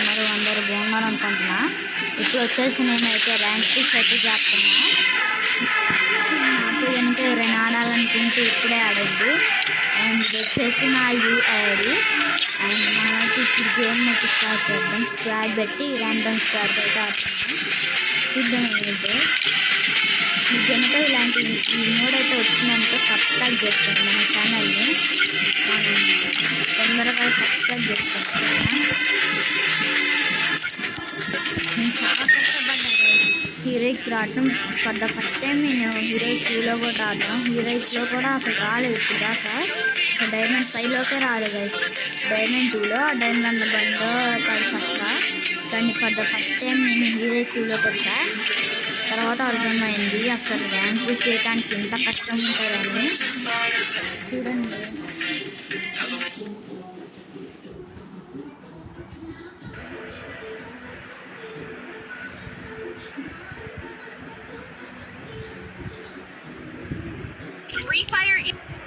ఉన్నారు? అందరూ బాగున్నారు అనుకుంటున్నా. ఇప్పుడు వచ్చేసి నేనైతే ర్యాంక్ పుష్ అయితే చేస్తున్నా. నాకు కనుక ఎవరైనా ఆడాలనుకుంటే ఇప్పుడే ఆడండి. అండ్ ఇది వచ్చేసి నా యూఐడి. అండ్ మనకి ఇప్పుడు గేమ్ అయితే స్టార్ట్ చేద్దాం. స్క్వాడ్ పెట్టి ర్యాండమ్ స్క్వాడ్ అయితే ఆడుతున్నాం. చూద్దాం ఏంటంటే మీకు కనుక ఇలాంటి ఈ మోడ్ అయితే వచ్చిందంటే సబ్స్క్రైబ్ చేసుకోండి మన ఛానల్ని. మనం తొందరగా సబ్స్క్రైబ్ చేసుకుంటున్నా. నేను చాలా కష్టపడ్డా హీరోయిక్ రావడం. ఫర్ ద ఫస్ట్ టైం నేను హీరోయిక్ 2లో కూడా రావడం. హీరోయిక్లో కూడా అసలు రాలేదు ఇప్పుడు దాకా. డైమండ్ 5లోకే రాలేదు గైస్. డైమండ్ 2లో డైమండ్ 1లో వస్తా. కానీ ఫర్ ద ఫస్ట్ టైం నేను హీరోయిక్ 2లోకి వచ్చా. తర్వాత అర్థమైంది అసలు ర్యాంక్ పుష్ చేయడానికి ఎంత కష్టం ఉంటుందని. చూడండి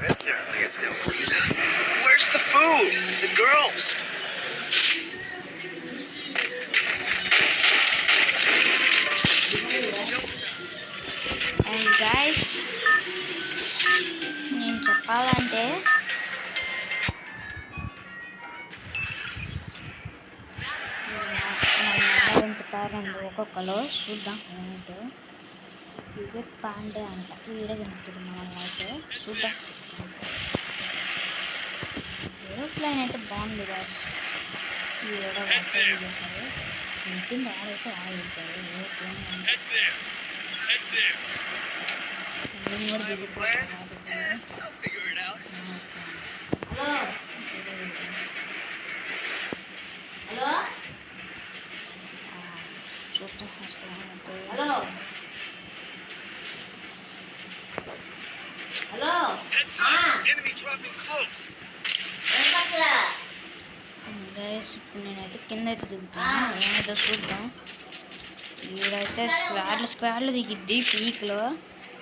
That certainly is no reason. Where's the food? The girls? And guys నేను చెప్పాలంటే దింపుతారండి ఒక్కొక్కరు. చూద్దాం ఏంటో. వివేక్ పాండే అంట వీడే దింపుతుంది మనల్ని అయితే. చూద్దాం. ఏరోప్లైన్ అయితే బాగుంది గాయస్. ఈ ఏడో చేశారు దింపింది. ఆడైతే ఆగిపోయాడు. నేను కూడా దిగిపోతాను. చూద్దాం అసలు. గైస్ ఇప్పుడు నేనైతే కింద అయితే దిగుతాను. ఏమైతే చూద్దాం. వీడైతే స్క్వాడ్లు దిగిద్ది పీక్లో.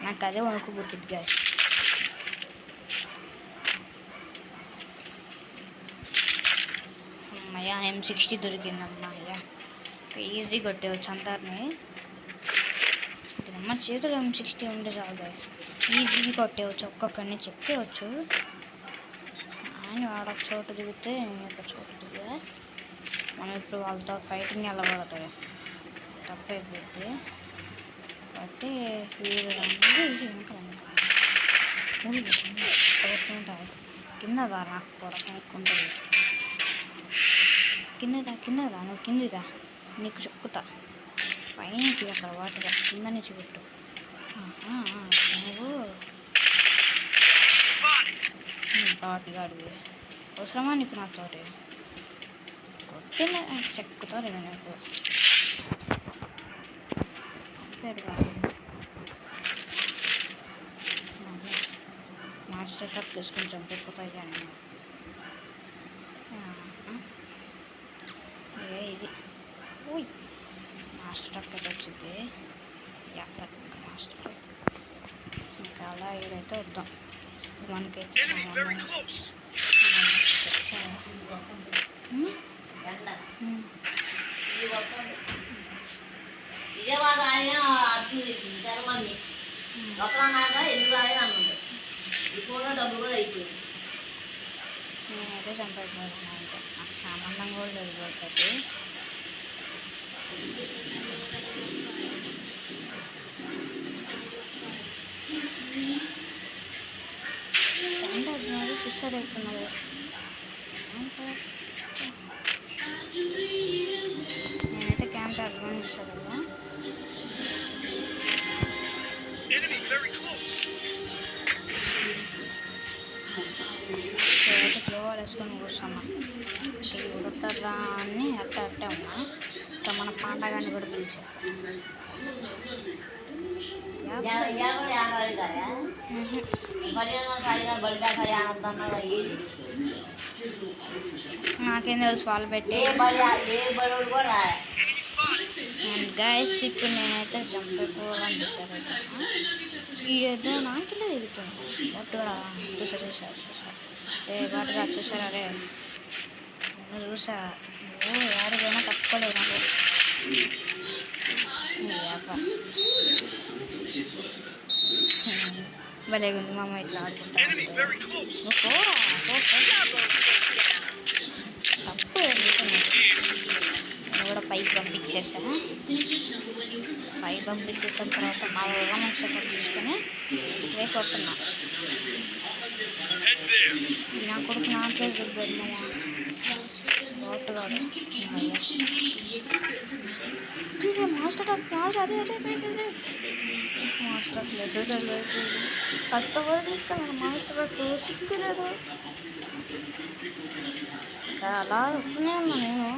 నాకు అదే వణుకు పుట్టిద్ది గైస్. అమ్మయ్య M60 దొరికింది. అమ్మయ్య ఈజీ కొట్టేవచ్చు అందరిని. అమ్మ చేతులు M60 ఉండే చాలు గైస్. ఈజీగా కొట్టేవచ్చు. ఒక్కొక్కరిని చెక్కేవచ్చు. కానీ వాడు ఒక చోటు దిగితే నేను ఒక చోటు దిగా. మనం ఇప్పుడు వాళ్ళతో ఫైటింగ్ వెళ్ళకూడదు. తప్పైపోద్ది. కాబట్టి వీరు అనేది ఇంకా కింద దా. నాకు కూడా కనుక్కుంటుంది. కిందదా నువ్వు కిందిదా. నీకు చెక్కుతా పైనుంచి అక్కడ వాటిగా కింద నుంచి పెట్టు. నువ్వు తోటిగాడివి అవసరమా నీకు నా తోటి? కొట్టిన చెక్కుతారు ఇక నీకు. మాస్టర్ ట్రక్ తీసుకుని చంపిపోతాయి. కానీ ఇది మాస్టర్ ట్రక్ అయితే వచ్చింది. మాస్టర్ ట్రక్ ఇంకా అలా ఇదైతే వద్దాం. మనకైతే నేనైతే చంపైపోయాను. అంటే నాకు సామాన్యం కూడా వెళ్ళిపోతుంది. పిస్సర్ అవుతున్నారు. నేనైతే క్యాంప్ అడ్వాన్స్ చేశాను కదా. అయితే ఫ్లోవర్ వేసుకొని కూర్చున్నా. ఉడతారా అని అట్టే ఉన్నా. ఇంకా మన పాండగాన్ని కూడా పిలిచేస్తాం. నాకేం తెలుసు వాళ్ళు పెట్టి. గైస్ ఇప్పుడు నేనైతే చంపేపోవాలని చూసారు. వీడేదో నాకెలా దిగుతుంది. ఒట్టుగా చూసారు. వాటిగా చూసారా? అరే చూసా ఎవరికైనా తప్పలేదు నాకు. భలే ఉంది మా అమ్మ ఇట్లా ఆడుకుంటా. తప్పు నేను కూడా పైకి పంపించేసాను. పైకి పంపించేసిన తర్వాత మా వల్ల మనిషి తీసుకొని రేపు వస్తున్నా. నా కొడుకు నాకే చెప్పాడు కాదు మాస్టర్ అదే మాస్టర్ లేదు కష్టపడి తీసుకెళ్ళాను. మాస్టర్ సిగ్గులేదు. అలా వస్తూనే ఉన్నా నేను.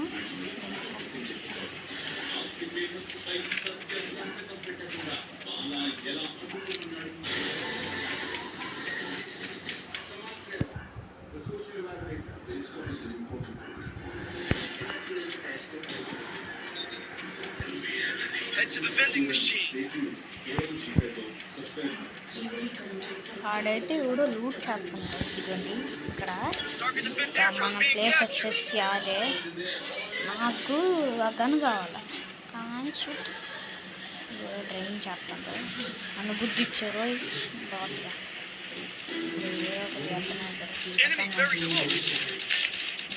Head to the vending machine. ఆడైతే ఎవడో లూట్ చేస్తున్నాడు. ఇదిగోండి ఇక్కడ Target defense మన airdrop being ప్లేస్ captured. వచ్చేసి అదే. నాకు ఆ గన్ కావాలి కానీ షూట్ డ్రైవింగ్ చేస్తాడు. నన్ను బుద్ధి ఇచ్చారు బాగా. Enemy very close.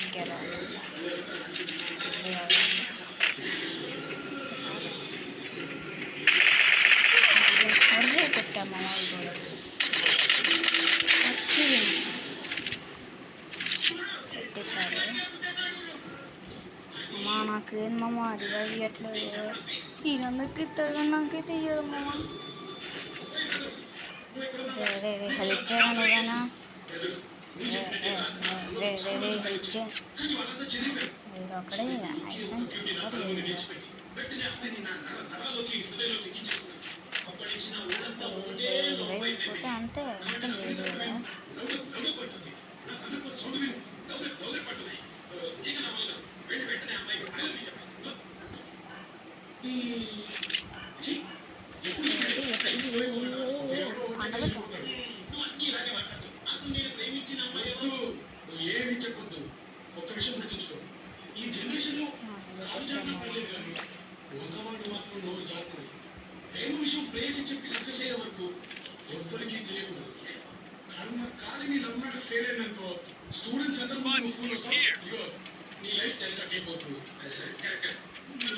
ఇంకేదో కొట్టాము వచ్చి పెట్టేశారు. అమ్మా నాకేమమ్మ రివైవ్ ఇవ్వట్లేదు. ఈయనందరికి ఇస్తాడు కానీ నాకైతే ఇయ్యడు మామ. రే హెల్ప్ చేయను నువ్వేనా? రే హెల్ప్ చేయ. మీరు అక్కడే ఐఫోన్స్ పోతే అంతే లేదు కదా.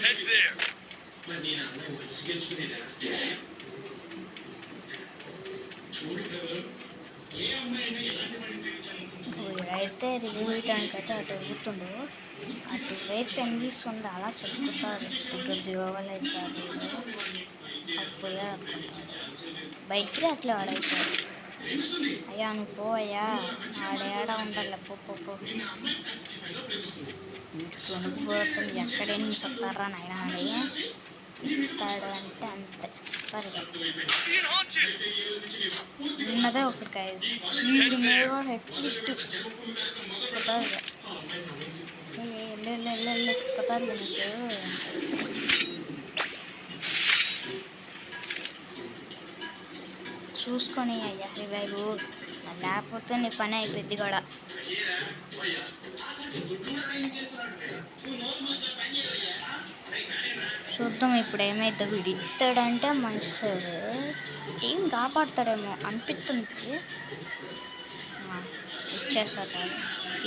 Head there. అయితే రివ్యూ ఇవ్వడానికి అయితే అటు వెళ్తుండు. అటువైపు ఎంగిస్తుంది అలా చెప్పుతారు. దగ్గర దిగవలేదు సార్ పోయారు బయటికి అట్లా ఆడైపోయారు. అయ్యా నువ్వు పో అయ్యా ఆడ ఉండాలి పో కొనుక్కుపోతుంది. ఎక్కడైనా చెప్తారా నాయన అని చెప్తాడు అంటే అంత చెప్తారు కదా. ఉన్నదే ఒకటి కాయ వీడి మీద కూడా అట్లీస్ట్ చెప్తారు చెప్తారు నీకు. చూసుకొని అయ్యా రివైవ్ లేకపోతే నీ పని అయిపోద్ది కూడా. చూద్దాం ఇప్పుడు ఏమైతే వీడు ఇస్తాడంటే మంచిది. టీం కాపాడతాడేమో అనిపిస్తుంది.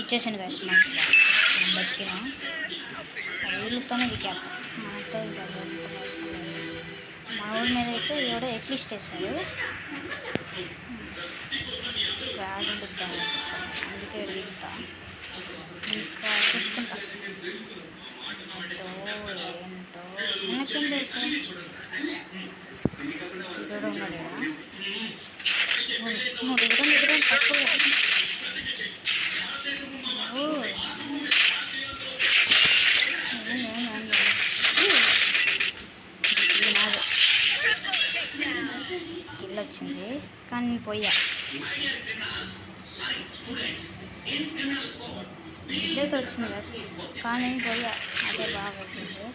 ఇచ్చేసాను కదా స్మార్ట్ బతికిన వీళ్ళతోనే దిగేస్తాం. మనతో మా ఊరి మీద అయితే ఎవడో ఎట్లీస్ట్ వేసాడు. స్క్వాడ్ ఉండిద్దాం అందుకే దిగుతా. ఇంకా చూసుకుంటా ఏంటో మనకేం తెలుసు. ఇక్కడ ఉన్నాడు నువ్వు దిగడం తక్కువ. కిల్ వచ్చింది కానీ నేను పోయా. ఇదైతే వచ్చింది కదా కానీ నేను పోయా. అదే బాగా వచ్చింది.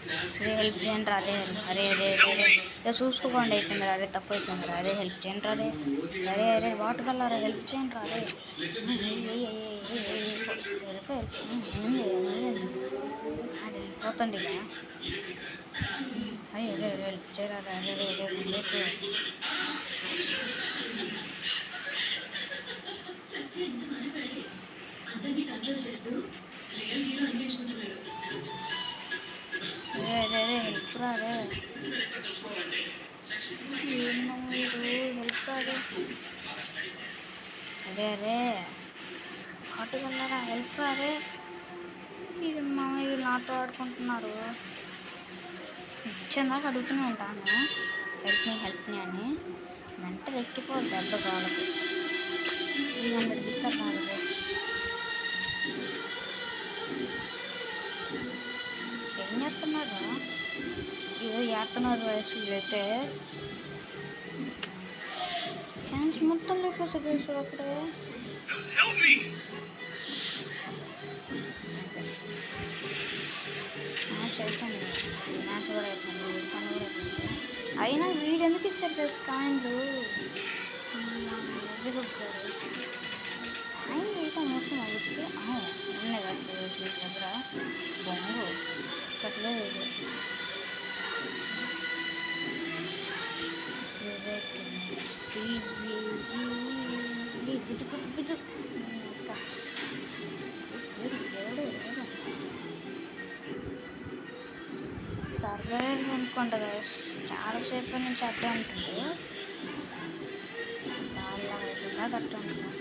అరే హెల్ప్ చేయండి రా అరే అరే అరే అరే ఇక చూసుకోకుండా అయిపోయింది అరే తప్పు అయిపోయింది రా అరే హెల్ప్ చేయండి రా అరే అరే అరే వాటర్ కల్లారా హెల్ప్ చేయండి రా అరే వెళ్ళిపోతండి ఇక అరే అరే హెల్ప్ చేయరా అరే అరే అరే అందరినీ కంట్రోల్ చేస్తూ రియల్ హీరో అనిపించుకుంటున్నాడు. అరే అరే అరే హెల్ప్ రా అరే హెల్ప్ రా అరే అరే వాటర్ కల్లారా హెల్ప్ రా అరే ఇది మామయ్య నాతో ఆడుకుంటున్నారు ఇచ్చేందాక అడుగుతూనే ఉంటాను హెల్ప్ మీ అని మెంటల్ ఎక్కిపోదు దెబ్బ కాళ్ళకి 300 బిక్కర్ కాదు ఏం చేస్తున్నారు ఏదో చేస్తున్నారు వయసు అయితే క్యాన్స్ మొత్తం లేకపోతే వేసాడు అక్కడే మ్యాచ్ అయిపోయింది మ్యాచ్ కూడా అయిపోయింది పని కూడా అయిపోయింది అయినా వీడు ఎందుకు ఇచ్చారు ప్లస్ కాయిన్లు కాయిన్లు అయితే మోసం అవుతుంది ఉన్నాయి కదా దగ్గర బొంగు కట్టలేదు సర్వైవ్ అనుకుంటా గైస్ చాలాసేపు నుంచి అట్టే ఉంటుంది వాళ్ళ అవుతుందా కట్ట ఉంటుంది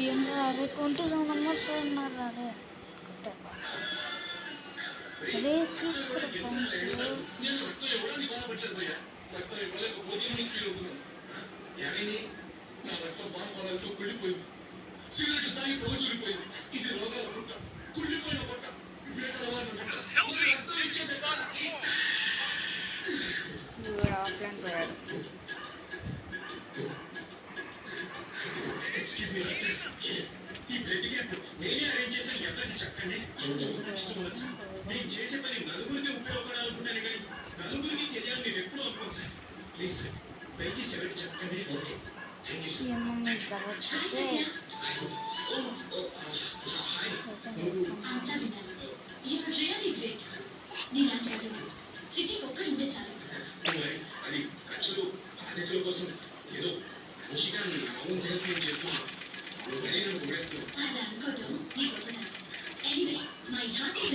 ఏం అదే 20 మెంబర్స్ ఉన్నారు అదే కట్టారు అదే తీసుకురా ఆఫ్లైన్ పోయాడు సిటీకి ఒక్కడు ఉంటే చాలు. అలా అనుకోవడం నీ గొప్పతనం. ఎనీవే మై హార్టీ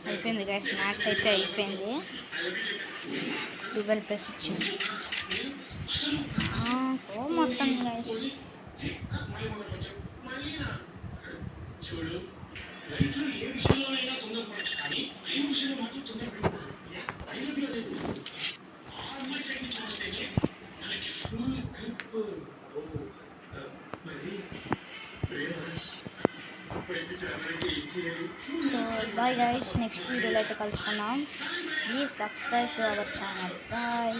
అయిపోయింది గైస్ మ్యాచ్ అయితే అయిపోయింది 12+ ఇచ్చింది మొత్తం guys so bye guys next వీడియోలో అయితే కలుసుకున్నాం please subscribe to our channel bye